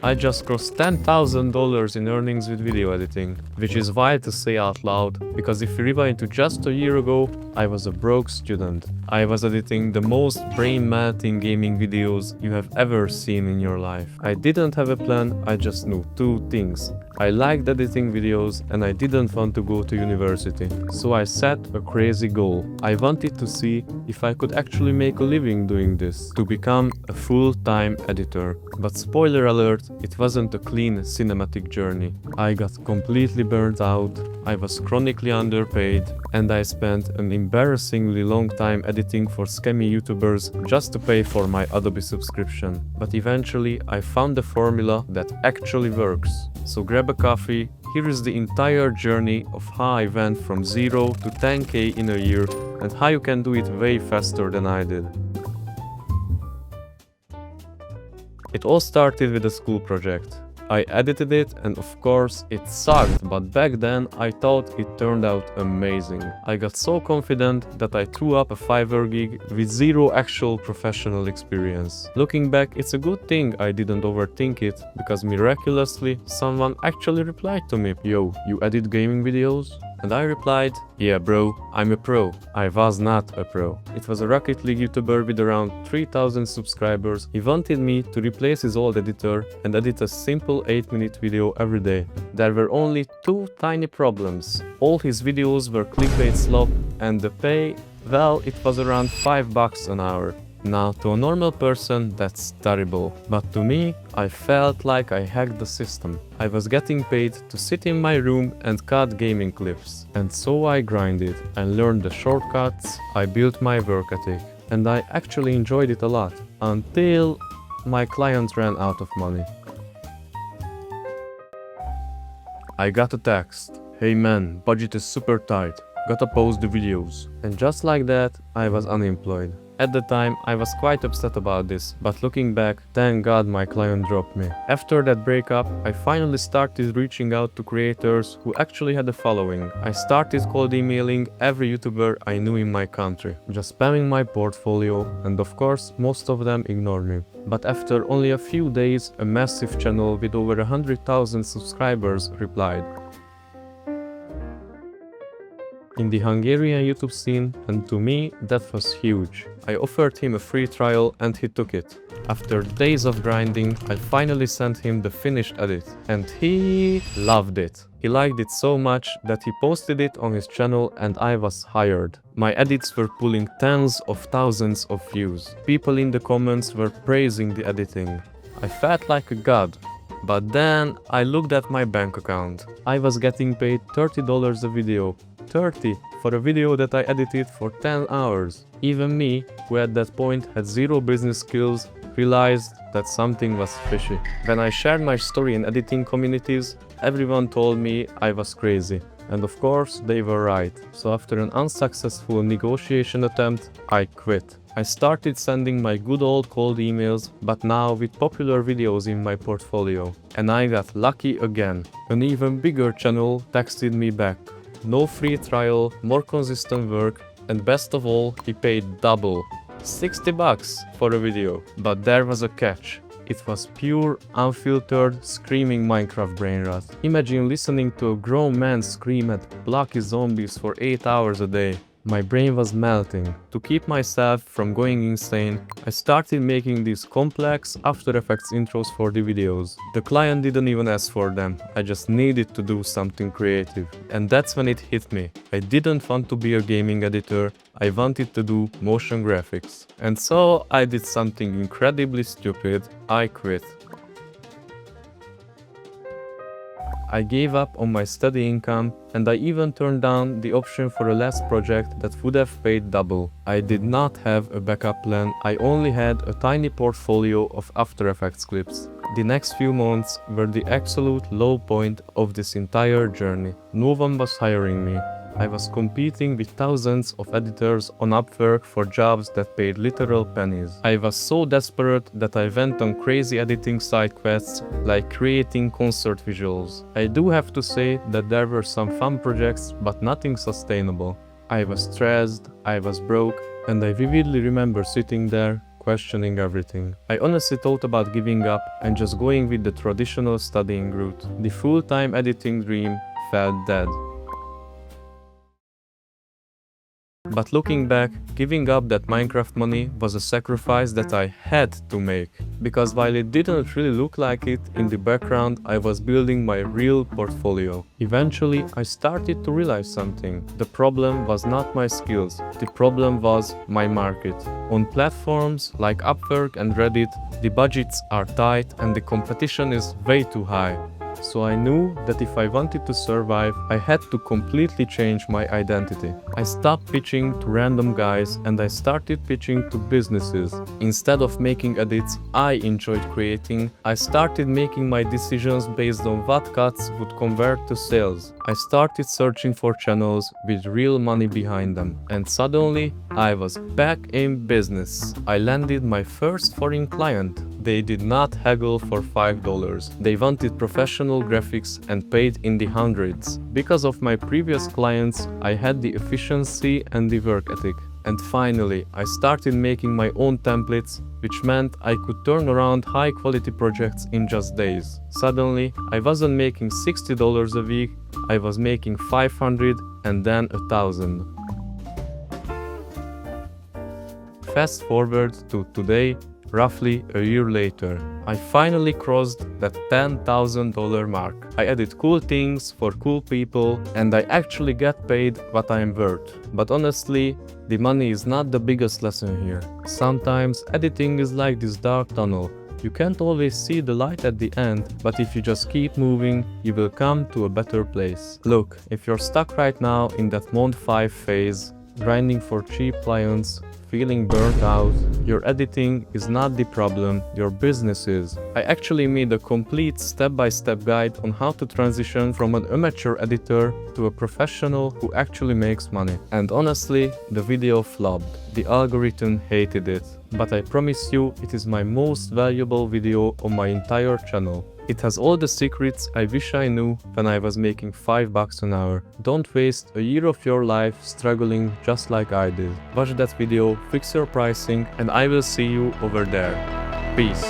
I just crossed $10,000 in earnings with video editing, which is wild to say out loud, because if you rewind to just a year ago, I was a broke student. I was editing the most brain-melting gaming videos you have ever seen in your life. I didn't have a plan, I just knew two things. I liked editing videos and I didn't want to go to university. So I set a crazy goal. I wanted to see if I could actually make a living doing this, to become a full-time editor. But spoiler alert, it wasn't a clean cinematic journey. I got completely burnt out, I was chronically underpaid, and I spent an embarrassingly long time editing for scammy YouTubers just to pay for my Adobe subscription. But eventually I found a formula that actually works. So grab a coffee, here is the entire journey of how I went from 0 to 10k in a year and how you can do it way faster than I did. It all started with a school project. I edited it and of course it sucked, but back then I thought it turned out amazing. I got so confident that I threw up a Fiverr gig with zero actual professional experience. Looking back, it's a good thing I didn't overthink it, because miraculously someone actually replied to me, "Yo, you edit gaming videos?" And I replied, "Yeah bro, I'm a pro." I was not a pro. It was a Rocket League YouTuber with around 3,000 subscribers. He wanted me to replace his old editor and edit a simple 8-minute video every day. There were only two tiny problems. All his videos were clickbait slop and the pay, well, it was around $5 an hour. Now, to a normal person, that's terrible. But to me, I felt like I hacked the system. I was getting paid to sit in my room and cut gaming clips. And so I grinded. I learned the shortcuts, I built my work ethic. And I actually enjoyed it a lot. Until my client ran out of money. I got a text. "Hey man, budget is super tight. Gotta post the videos." And just like that, I was unemployed. At the time, I was quite upset about this, but looking back, thank God my client dropped me. After that breakup, I finally started reaching out to creators who actually had a following. I started cold emailing every YouTuber I knew in my country, just spamming my portfolio, and of course, most of them ignored me. But after only a few days, a massive channel with over 100,000 subscribers replied. In the Hungarian YouTube scene, and to me, that was huge. I offered him a free trial and he took it. After days of grinding, I finally sent him the finished edit, and he loved it. He liked it so much that he posted it on his channel and I was hired. My edits were pulling tens of thousands of views. People in the comments were praising the editing. I felt like a god. But then I looked at my bank account. I was getting paid $30 a video. 30 for a video that I edited for 10 hours. Even me, who at that point had zero business skills, realized that something was fishy. When I shared my story in editing communities, everyone told me I was crazy. And of course, they were right. So after an unsuccessful negotiation attempt, I quit. I started sending my good old cold emails, but now with popular videos in my portfolio. And I got lucky again. An even bigger channel texted me back. No free trial, more consistent work, and best of all, he paid double. $60 for a video. But there was a catch. It was pure, unfiltered, screaming Minecraft brainrot. Imagine listening to a grown man scream at blocky zombies for 8 hours a day. My brain was melting. To keep myself from going insane, I started making these complex After Effects intros for the videos. The client didn't even ask for them, I just needed to do something creative. And that's when it hit me. I didn't want to be a gaming editor, I wanted to do motion graphics. And so I did something incredibly stupid, I quit. I gave up on my study income, and I even turned down the option for a last project that would have paid double. I did not have a backup plan, I only had a tiny portfolio of After Effects clips. The next few months were the absolute low point of this entire journey. No one was hiring me. I was competing with thousands of editors on Upwork for jobs that paid literal pennies. I was so desperate that I went on crazy editing side quests, like creating concert visuals. I do have to say that there were some fun projects, but nothing sustainable. I was stressed, I was broke, and I vividly remember sitting there, questioning everything. I honestly thought about giving up and just going with the traditional studying route. The full-time editing dream felt dead. But looking back, giving up that Minecraft money was a sacrifice that I had to make. Because while it didn't really look like it, in the background I was building my real portfolio. Eventually, I started to realize something. The problem was not my skills, the problem was my market. On platforms like Upwork and Reddit, the budgets are tight and the competition is way too high. So I knew that if I wanted to survive, I had to completely change my identity. I stopped pitching to random guys and I started pitching to businesses. Instead of making edits I enjoyed creating, I started making my decisions based on what cuts would convert to sales. I started searching for channels with real money behind them. And suddenly, I was back in business. I landed my first foreign client. They did not haggle for $5. They wanted professional graphics and paid in the hundreds. Because of my previous clients, I had the efficiency and the work ethic. And finally, I started making my own templates, which meant I could turn around high-quality projects in just days. Suddenly, I wasn't making $60 a week, I was making $500 and then $1,000. Fast forward to today, roughly a year later, I finally crossed that $10,000 mark. I edit cool things for cool people and I actually get paid what I am worth. But honestly, the money is not the biggest lesson here. Sometimes editing is like this dark tunnel. You can't always see the light at the end, but if you just keep moving, you will come to a better place. Look, if you're stuck right now in that month 5 phase, grinding for cheap clients, feeling burnt out, your editing is not the problem, your business is. I actually made a complete step-by-step guide on how to transition from an amateur editor to a professional who actually makes money. And honestly, the video flopped. The algorithm hated it. But I promise you, it is my most valuable video on my entire channel. It has all the secrets I wish I knew when I was making $5 an hour. Don't waste a year of your life struggling just like I did. Watch that video, fix your pricing, and I will see you over there. Peace.